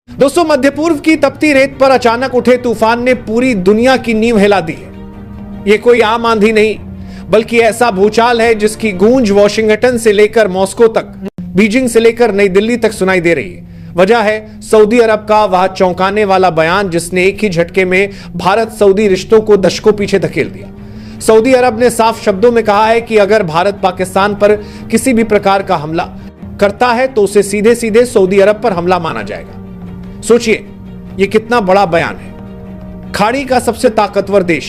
दोस्तों, मध्य पूर्व की तपती रेत पर अचानक उठे तूफान ने पूरी दुनिया की नींव हिला दी है। यह कोई आम आंधी नहीं, बल्कि ऐसा भूचाल है जिसकी गूंज वॉशिंगटन से लेकर मॉस्को तक, बीजिंग से लेकर नई दिल्ली तक सुनाई दे रही है। वजह है सऊदी अरब का वह चौंकाने वाला बयान जिसने एक ही झटके में भारत सऊदी रिश्तों को दशकों पीछे धकेल दिया। सऊदी अरब ने साफ शब्दों में कहा है कि अगर भारत पाकिस्तान पर किसी भी प्रकार का हमला करता है तो उसे सीधे सीधे सऊदी अरब पर हमला माना जाएगा। सोचिए, यह कितना बड़ा बयान है। खाड़ी का सबसे ताकतवर देश,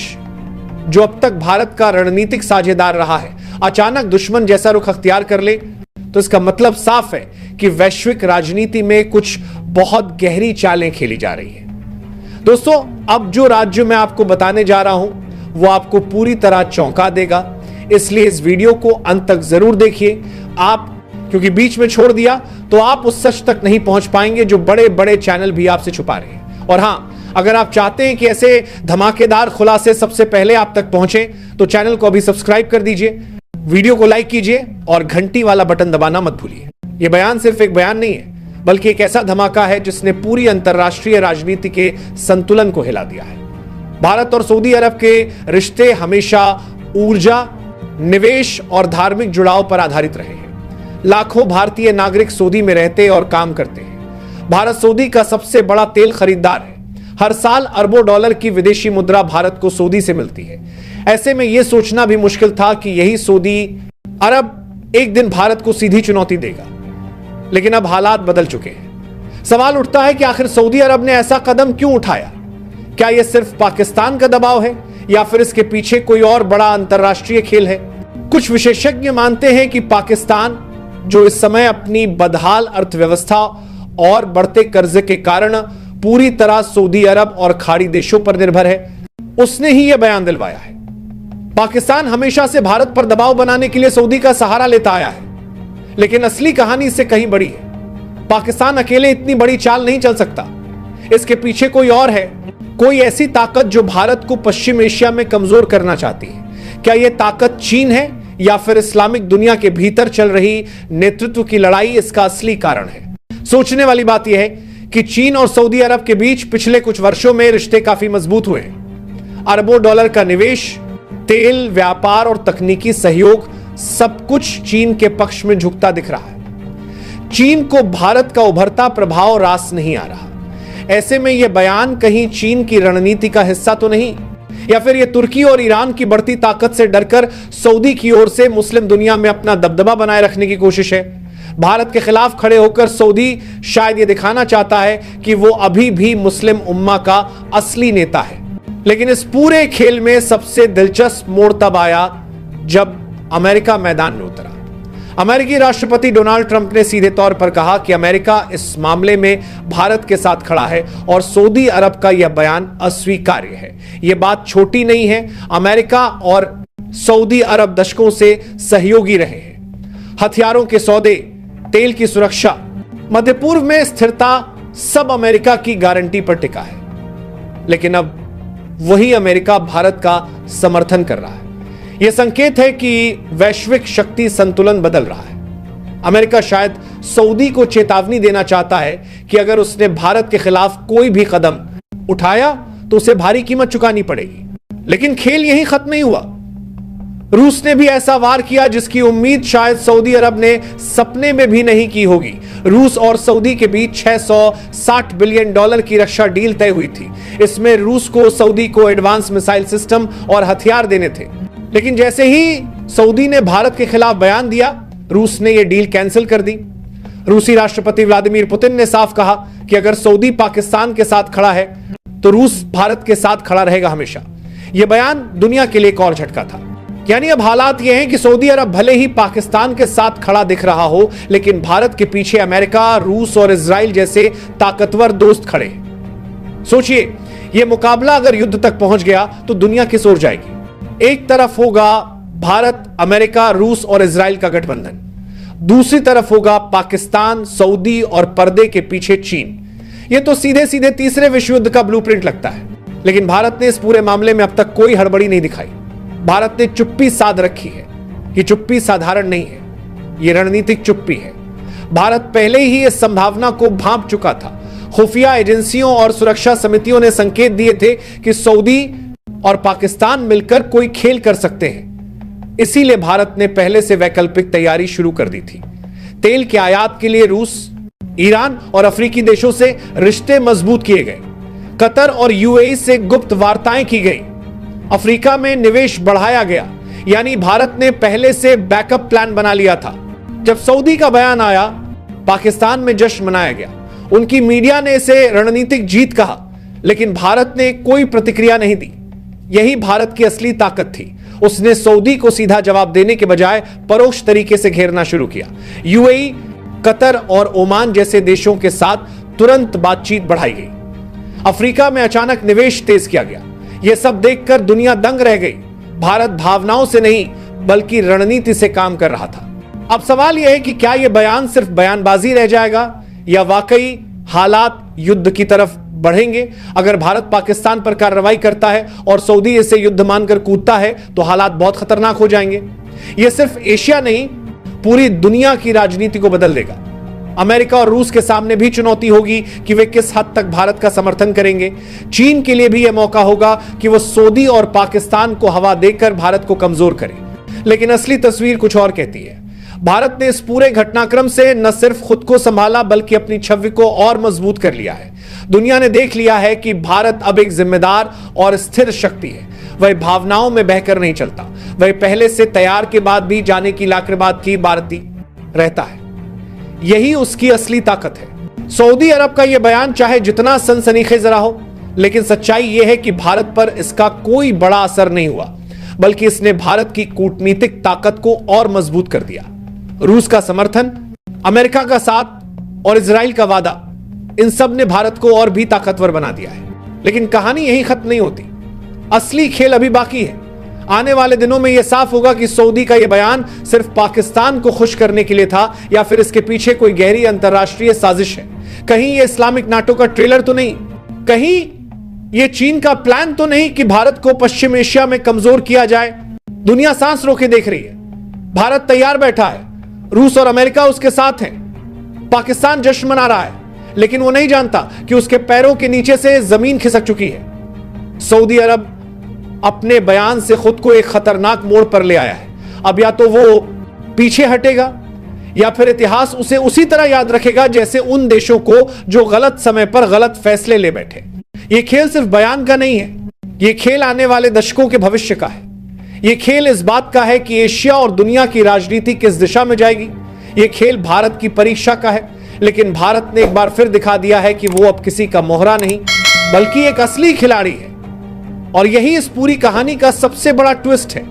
जो अब तक भारत का रणनीतिक साझेदार रहा है, अचानक दुश्मन जैसा रुख अख्तियार कर ले तो इसका मतलब साफ है कि वैश्विक राजनीति में कुछ बहुत गहरी चालें खेली जा रही हैं। दोस्तों, अब जो राज्य मैं आपको बताने जा रहा हूं वो आपको पूरी तरह चौंका देगा, इसलिए इस वीडियो को अंत तक जरूर देखिए। आप क्योंकि बीच में छोड़ दिया तो आप उस सच तक नहीं पहुंच पाएंगे जो बड़े बड़े चैनल भी आपसे छुपा रहे हैं। और हां, अगर आप चाहते हैं कि ऐसे धमाकेदार खुलासे सबसे पहले आप तक पहुंचे तो चैनल को अभी सब्सक्राइब कर दीजिए, वीडियो को लाइक कीजिए और घंटी वाला बटन दबाना मत भूलिए। यह बयान सिर्फ एक बयान नहीं है, बल्कि एक ऐसा धमाका है जिसने पूरी अंतरराष्ट्रीय राजनीति के संतुलन को हिला दिया है। भारत और सऊदी अरब के रिश्ते हमेशा ऊर्जा, निवेश और धार्मिक जुड़ाव पर आधारित रहे हैं। लाखों भारतीय नागरिक सऊदी में रहते और काम करते हैं। भारत सऊदी का सबसे बड़ा तेल खरीदार है। हर साल अरबों डॉलर की विदेशी मुद्रा भारत को सऊदी से मिलती है। ऐसे में यह सोचना भी मुश्किल था कि यही सऊदी अरब एक दिन भारत को सीधी चुनौती देगा, लेकिन अब हालात बदल चुके हैं। सवाल उठता है कि आखिर सऊदी अरब ने ऐसा कदम क्यों उठाया? क्या यह सिर्फ पाकिस्तान का दबाव है या फिर इसके पीछे कोई और बड़ा अंतरराष्ट्रीय खेल है? कुछ विशेषज्ञ मानते हैं कि पाकिस्तान, जो इस समय अपनी बदहाल अर्थव्यवस्था और बढ़ते कर्जे के कारण पूरी तरह सऊदी अरब और खाड़ी देशों पर निर्भर है, उसने ही यह बयान दिलवाया है। पाकिस्तान हमेशा से भारत पर दबाव बनाने के लिए सऊदी का सहारा लेता आया है, लेकिन असली कहानी इससे कहीं बड़ी है। पाकिस्तान अकेले इतनी बड़ी चाल नहीं चल सकता। इसके पीछे कोई और है, कोई ऐसी ताकत जो भारत को पश्चिम एशिया में कमजोर करना चाहती है। क्या यह ताकत चीन है या फिर इस्लामिक दुनिया के भीतर चल रही नेतृत्व की लड़ाई इसका असली कारण है? सोचने वाली बात यह है कि चीन और सऊदी अरब के बीच पिछले कुछ वर्षों में रिश्ते काफी मजबूत हुए हैं। अरबों डॉलर का निवेश, तेल, व्यापार और तकनीकी सहयोग, सब कुछ चीन के पक्ष में झुकता दिख रहा है। चीन को भारत का उभरता प्रभाव रास नहीं आ रहा। ऐसे में यह बयान कहीं चीन की रणनीति का हिस्सा तो नहीं, या फिर यह तुर्की और ईरान की बढ़ती ताकत से डरकर सऊदी की ओर से मुस्लिम दुनिया में अपना दबदबा बनाए रखने की कोशिश है? भारत के खिलाफ खड़े होकर सऊदी शायद यह दिखाना चाहता है कि वो अभी भी मुस्लिम उम्मा का असली नेता है। लेकिन इस पूरे खेल में सबसे दिलचस्प मोड़ तब आया जब अमेरिका मैदान में उतरा। अमेरिकी राष्ट्रपति डोनाल्ड ट्रंप ने सीधे तौर पर कहा कि अमेरिका इस मामले में भारत के साथ खड़ा है और सऊदी अरब का यह बयान अस्वीकार्य है। यह बात छोटी नहीं है। अमेरिका और सऊदी अरब दशकों से सहयोगी रहे हैं। हथियारों के सौदे, तेल की सुरक्षा, मध्य पूर्व में स्थिरता, सब अमेरिका की गारंटी पर टिका है। लेकिन अब वही अमेरिका भारत का समर्थन कर रहा है। यह संकेत है कि वैश्विक शक्ति संतुलन बदल रहा है। अमेरिका शायद सऊदी को चेतावनी देना चाहता है कि अगर उसने भारत के खिलाफ कोई भी कदम उठाया तो उसे भारी कीमत चुकानी पड़ेगी। लेकिन खेल यहीं खत्म नहीं हुआ। रूस ने भी ऐसा वार किया जिसकी उम्मीद शायद सऊदी अरब ने सपने में भी नहीं की होगी। रूस और सऊदी के बीच 660 बिलियन डॉलर की रक्षा डील तय हुई थी। इसमें रूस को सऊदी को एडवांस मिसाइल सिस्टम और हथियार देने थे। लेकिन जैसे ही सऊदी ने भारत के खिलाफ बयान दिया, रूस ने यह डील कैंसिल कर दी। रूसी राष्ट्रपति व्लादिमीर पुतिन ने साफ कहा कि अगर सऊदी पाकिस्तान के साथ खड़ा है तो रूस भारत के साथ खड़ा रहेगा हमेशा। यह बयान दुनिया के लिए एक और झटका था। यानी अब हालात यह हैं कि सऊदी अरब भले ही पाकिस्तान के साथ खड़ा दिख रहा हो, लेकिन भारत के पीछे अमेरिका, रूस और इजराइल जैसे ताकतवर दोस्त खड़े हैं। सोचिए, यह मुकाबला अगर युद्ध तक पहुंच गया तो दुनिया किस ओर जाएगी? एक तरफ होगा भारत, अमेरिका, रूस और इजराइल का गठबंधन, दूसरी तरफ होगा पाकिस्तान, सऊदी और पर्दे के पीछे चीन। यह तो सीधे सीधे तीसरे विश्व युद्ध का ब्लूप्रिंट लगता है। लेकिन भारत ने इस पूरे मामले में अब तक कोई हड़बड़ी नहीं दिखाई। भारत ने चुप्पी साध रखी है। यह चुप्पी साधारण नहीं है, यह रणनीतिक चुप्पी है। भारत पहले ही इस संभावना को भांप चुका था। खुफिया एजेंसियों और सुरक्षा समितियों ने संकेत दिए थे कि सऊदी और पाकिस्तान मिलकर कोई खेल कर सकते हैं। इसीलिए भारत ने पहले से वैकल्पिक तैयारी शुरू कर दी थी। तेल के आयात के लिए रूस, ईरान और अफ्रीकी देशों से रिश्ते मजबूत किए गए। कतर और यूएई से गुप्त वार्ताएं की गई। अफ्रीका में निवेश बढ़ाया गया। यानी भारत ने पहले से बैकअप प्लान बना लिया था। जब सऊदी का बयान आया, पाकिस्तान में जश्न मनाया गया। उनकी मीडिया ने इसे रणनीतिक जीत कहा, लेकिन भारत ने कोई प्रतिक्रिया नहीं दी। यही भारत की असली ताकत थी। उसने सऊदी को सीधा जवाब देने के बजाय परोक्ष तरीके से घेरना शुरू किया। यूएई, कतर और ओमान जैसे देशों के साथ तुरंत बातचीत बढ़ाई गई। अफ्रीका में अचानक निवेश तेज किया गया। यह सब देखकर दुनिया दंग रह गई। भारत भावनाओं से नहीं बल्कि रणनीति से काम कर रहा था। अब सवाल यह है कि क्या यह बयान सिर्फ बयानबाजी रह जाएगा या वाकई हालात युद्ध की तरफ बढ़ेंगे। अगर भारत पाकिस्तान पर कार्रवाई करता है और सऊदी इसे युद्ध मानकर कूदता है तो हालात बहुत खतरनाक हो जाएंगे। यह सिर्फ एशिया नहीं, पूरी दुनिया की राजनीति को बदल देगा। अमेरिका और रूस के सामने भी चुनौती होगी कि वे किस हद तक भारत का समर्थन करेंगे। चीन के लिए भी यह मौका होगा कि वह सऊदी और पाकिस्तान को हवा देकर भारत को कमजोर करे। लेकिन असली तस्वीर कुछ और कहती है। भारत ने इस पूरे घटनाक्रम से न सिर्फ खुद को संभाला बल्कि अपनी छवि को और मजबूत कर लिया है। दुनिया ने देख लिया है कि भारत अब एक जिम्मेदार और स्थिर शक्ति है। वह भावनाओं में बहकर नहीं चलता। वह पहले से तैयार के बाद भी जाने की लाकड़बात की भारती रहता है। यही उसकी असली ताकत है। सऊदी अरब का यह बयान चाहे जितना सनसनीखेज रहा हो, लेकिन सच्चाई यह है कि भारत पर इसका कोई बड़ा असर नहीं हुआ, बल्कि इसने भारत की कूटनीतिक ताकत को और मजबूत कर दिया। रूस का समर्थन, अमेरिका का साथ और इजराइल का वादा, इन सब ने भारत को और भी ताकतवर बना दिया है। लेकिन कहानी यहीं खत्म नहीं होती। असली खेल अभी बाकी है। आने वाले दिनों में यह साफ होगा कि सऊदी का यह बयान सिर्फ पाकिस्तान को खुश करने के लिए था या फिर इसके पीछे कोई गहरी अंतरराष्ट्रीय साजिश है। कहीं यह इस्लामिक नाटो का ट्रेलर तो नहीं, कहीं यह चीन का प्लान तो नहीं कि भारत को पश्चिम एशिया में कमजोर किया जाए। दुनिया सांस रोके देख रही है। भारत तैयार बैठा है। रूस और अमेरिका उसके साथ हैं। पाकिस्तान जश्न मना रहा है, लेकिन वो नहीं जानता कि उसके पैरों के नीचे से जमीन खिसक चुकी है। सऊदी अरब अपने बयान से खुद को एक खतरनाक मोड़ पर ले आया है। अब या तो वो पीछे हटेगा या फिर इतिहास उसे उसी तरह याद रखेगा जैसे उन देशों को जो गलत समय पर गलत फैसले ले बैठे। यह खेल सिर्फ बयान का नहीं है, यह खेल आने वाले दशकों के भविष्य का है। यह खेल इस बात का है कि एशिया और दुनिया की राजनीति किस दिशा में जाएगी। यह खेल भारत की परीक्षा का है, लेकिन भारत ने एक बार फिर दिखा दिया है कि वो अब किसी का मोहरा नहीं बल्कि एक असली खिलाड़ी है। और यही इस पूरी कहानी का सबसे बड़ा ट्विस्ट है।